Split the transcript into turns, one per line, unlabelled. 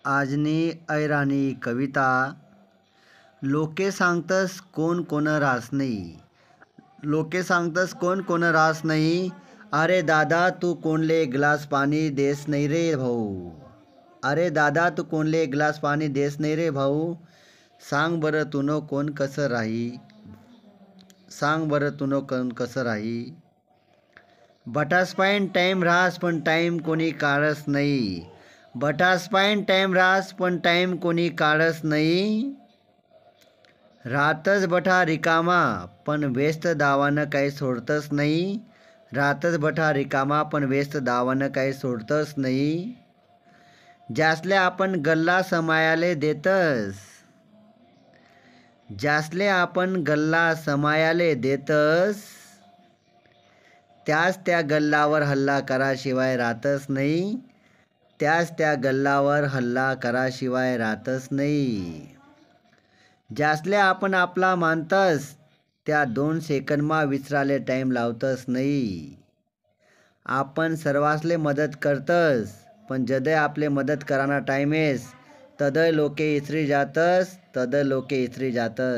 आजनी ऐराणी कविता लोके सांगतस कोण कोण रास नाही. लोके सांगतस कोण कोण रास नाही. अरे दादा तू कोणले ग्लास पाणी देस नाही रे भाऊ. अरे दादा तू कोणले ग्लास पाणी देस नाही रे भाऊ. सांग बरं तुनो कोण कसं राही. सांग बरं तुनो कोण कसं राही. बटास पाईन टाईम रास पण टाईम कोणी काढस नाही. बटास पाईन टाईम रास पण टाईम कोणी काढस नाही. रातच बठा रिकामा पण व्यस्त दावानं काही सोडतच नाही. रातच बठा रिकामा पण व्यस्त दावानं काही सोडतच नाही. ज्यासले आपण गल्ला समायाले देतस. ज्यासले आपण गल्ला समायाले देतस. त्याच त्या गल्लावर हल्ला कराशिवाय राहतच नाही. त्याच त्या गल्लावर हल्ला कराशिवाय राहतच नाही. ज्यासले आपण आपला मानतस त्या 2 सेकंदमा विसराले टाईम लावतस नाही. आपण सर्वासले मदत करतस पण जदय आपले मदत कराना टाईम येस तदय लोके इसरी जातस. तदय लोके इसरी जातस.